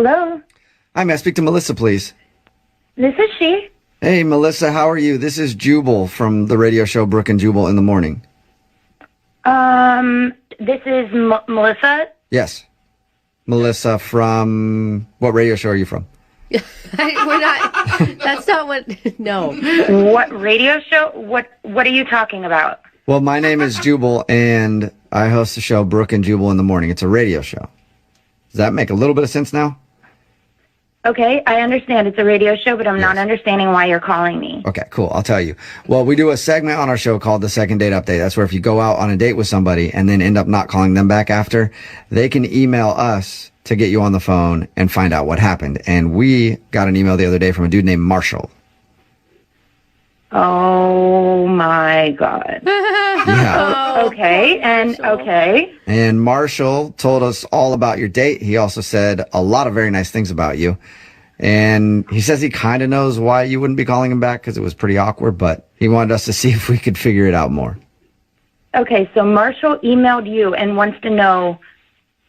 Hello. Hi, may I speak to Melissa, please? This is she. Hey, Melissa, how are you? This is Jubal from the radio show Brooke and Jubal in the morning. This is Melissa. Yes. Melissa from... What radio show are you from? We're not... That's not what... No. What radio show? What are you talking about? Well, my name is Jubal, and I host the show Brooke and Jubal in the morning. It's a radio show. Does that make a little bit of sense now? Okay, I understand it's a radio show, but I'm not understanding why you're calling me. Okay, cool. I'll tell you. Well, we do a segment on our show called the Second Date Update. That's where if you go out on a date with somebody and then end up not calling them back after, they can email us to get you on the phone and find out what happened. And we got an email the other day from a dude named Marshall. Oh my God. Yeah. Okay, And Marshall told us all about your date. He also said a lot of very nice things about you. And he says he kind of knows why you wouldn't be calling him back because it was pretty awkward, but he wanted us to see if we could figure it out more. Okay, so Marshall emailed you and wants to know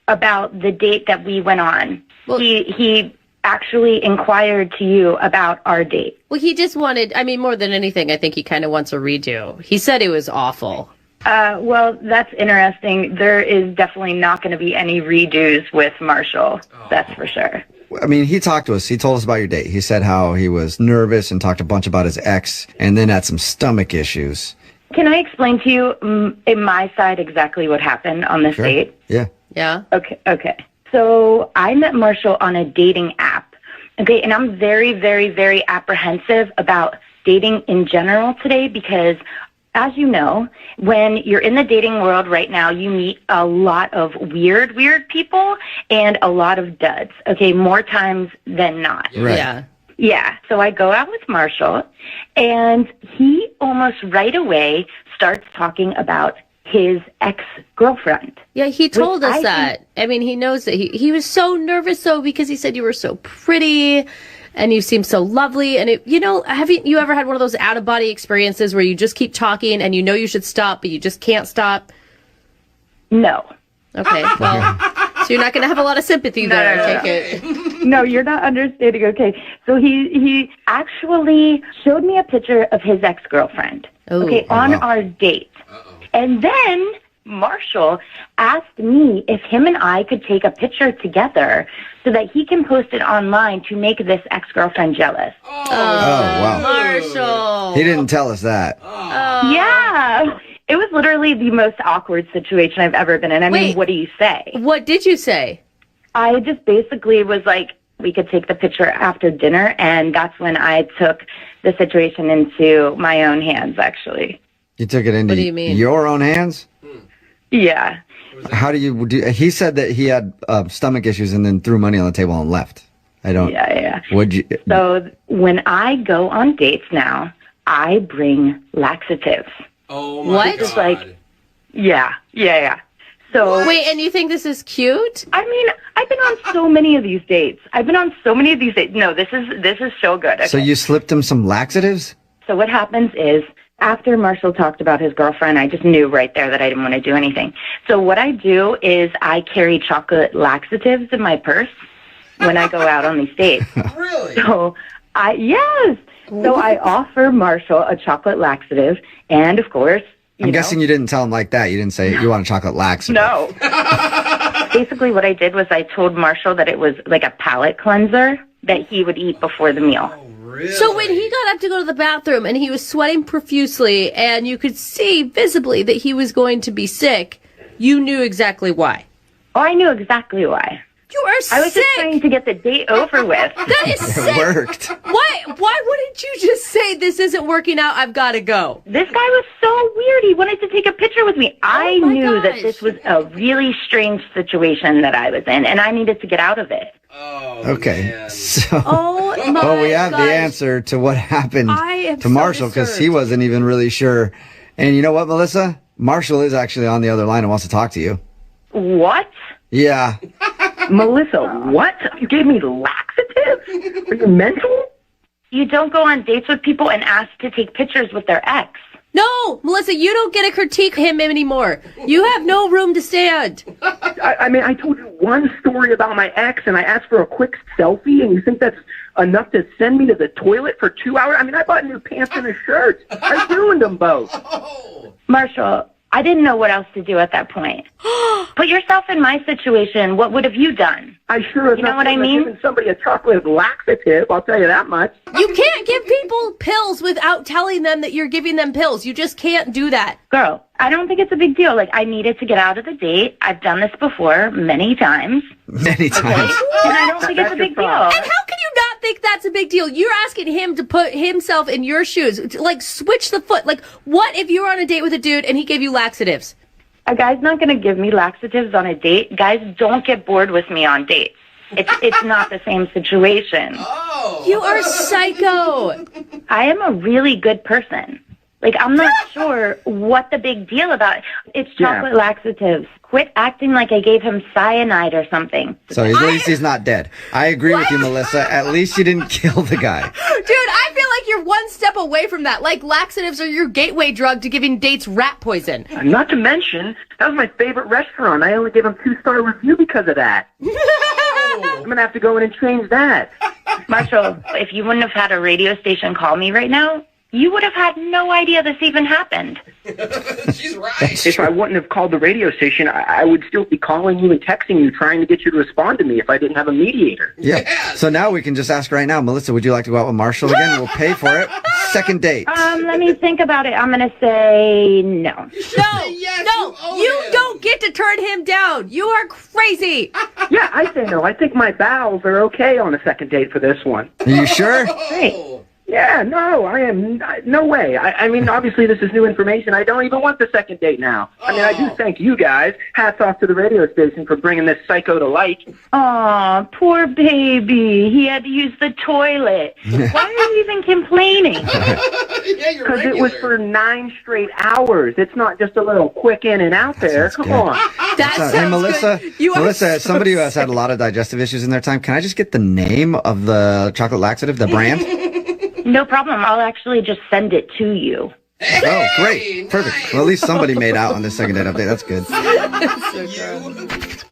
about the date that we went on. Well, he actually inquired to you about our date. Well, he just wanted, I mean, more than anything, I think he kind of wants a redo. He said it was awful. Well, that's interesting. There is definitely not going to be any redos with Marshall. That's for sure. I mean, he talked to us. He told us about your date. He said how he was nervous and talked a bunch about his ex and then had some stomach issues. Can I explain to you in my side exactly what happened on this date? Yeah. Yeah. Okay. So I met Marshall on a dating app. Okay, and I'm very, very, very apprehensive about dating in general today because, as you know, when you're in the dating world right now, you meet a lot of weird people and a lot of duds, okay, more times than not. Right. Yeah. Yeah, so I go out with Marshall, and he almost right away starts talking about his ex-girlfriend. Yeah, he told us that. I mean, he knows that he was so nervous, though, because he said you were so pretty and you seem so lovely. And, have you ever had one of those out-of-body experiences where you just keep talking and you know you should stop, but you just can't stop? No. Okay, well, so you're not going to have a lot of sympathy there, I take it. No, you're not understanding. Okay, so he actually showed me a picture of his ex-girlfriend, on our date. And then Marshall asked me if him and I could take a picture together so that he can post it online to make this ex-girlfriend jealous. Oh, wow. Marshall. He didn't tell us that. Yeah. It was literally the most awkward situation I've ever been in. I mean, what do you say? What did you say? I just basically was like, we could take the picture after dinner, and that's when I took the situation into my own hands, actually. You took it into your own hands? Yeah. How do you do? He said that he had stomach issues and then threw money on the table and left. I don't. Yeah. Would you? So when I go on dates now, I bring laxatives. Oh my God. It's like, yeah. So wait, and you think this is cute? I mean, I've been on so many of these dates. No, this is so good. Okay. So you slipped him some laxatives? So what happens is, after Marshall talked about his girlfriend, I just knew right there that I didn't want to do anything. So what I do is I carry chocolate laxatives in my purse when I go out on these dates. Really? So I offer Marshall a chocolate laxative, and of course, I'm guessing you didn't tell him like that. You didn't say you want a chocolate laxative. No. Basically, what I did was I told Marshall that it was like a palate cleanser that he would eat before the meal. Really? So when he got up to go to the bathroom and he was sweating profusely and you could see visibly that he was going to be sick, you knew exactly why. Oh, I knew exactly why. You are sick. I was just trying to get the date over with. That is sick. It worked. Why wouldn't you just say, this isn't working out, I've got to go? This guy was so weird. He wanted to take a picture with me. I knew that this was a really strange situation that I was in, and I needed to get out of it. Oh, okay. man. So, well, we have the answer to what happened to Marshall because he wasn't even really sure. And you know what, Melissa? Marshall is actually on the other line and wants to talk to you. What? Yeah. Melissa, what? You gave me laxatives? Are you mental? You don't go on dates with people and ask to take pictures with their ex. No, Melissa, you don't get to critique him anymore. You have no room to stand. I mean, I told you one story about my ex, and I asked for a quick selfie, and you think that's enough to send me to the toilet for 2 hours? I mean, I bought new pants and a shirt. I ruined them both. Marshall, I didn't know what else to do at that point. Put yourself in my situation. What would have you done? I sure as You know what I nothing mean? giving somebody a chocolate laxative, I'll tell you that much. You can't give people pills without telling them that you're giving them pills. You just can't do that. Girl, I don't think it's a big deal. Like, I needed to get out of the date. I've done this before many times. Many Okay? times. And I don't think it's a big deal. And how can you not think that's a big deal? You're asking him to put himself in your shoes. Like, switch the foot. Like, what if you were on a date with a dude and he gave you laxatives? A guy's not going to give me laxatives on a date. Guys don't get bored with me on dates. It's not the same situation. You are psycho. I am a really good person. Like, I'm not sure what the big deal about it. It's chocolate laxatives. Quit acting like I gave him cyanide or something. So at least he's not dead. I agree with you, Melissa. At least you didn't kill the guy. Dude, I feel like you're one step away from that. Like, laxatives are your gateway drug to giving dates rat poison. Not to mention, that was my favorite restaurant. I only gave them 2-star review because of that. I'm going to have to go in and change that. Marshall, if you wouldn't have had a radio station call me right now, you would have had no idea this even happened. She's right. If I wouldn't have called the radio station, I would still be calling you and texting you, trying to get you to respond to me if I didn't have a mediator. Yeah. So now we can just ask right now, Melissa, would you like to go out with Marshall again? We'll pay for it. Second date. Let me think about it. I'm going to say no. No, Yes, no, you you owe him. don't get to turn him down. You are crazy. Yeah, I say no. I think my bowels are okay on a second date for this one. Are you sure? Great. Yeah, no, I am. No way. I mean, obviously, this is new information. I don't even want the second date now. I mean, I do thank you guys. Hats off to the radio station for bringing this psycho to light. Aw, poor baby. He had to use the toilet. Why are you even complaining? Yeah, you're Because it was for 9 straight hours. It's not just a little quick in and out there. sounds Come good. on. That So, sounds hey, Melissa, good. You are Melissa, as so somebody who has had a lot of digestive issues in their time, can I just get the name of the chocolate laxative, the brand? No problem. I'll actually just send it to you. Oh, great. Perfect. Well, at least somebody made out on this second date update. That's good. so gross. You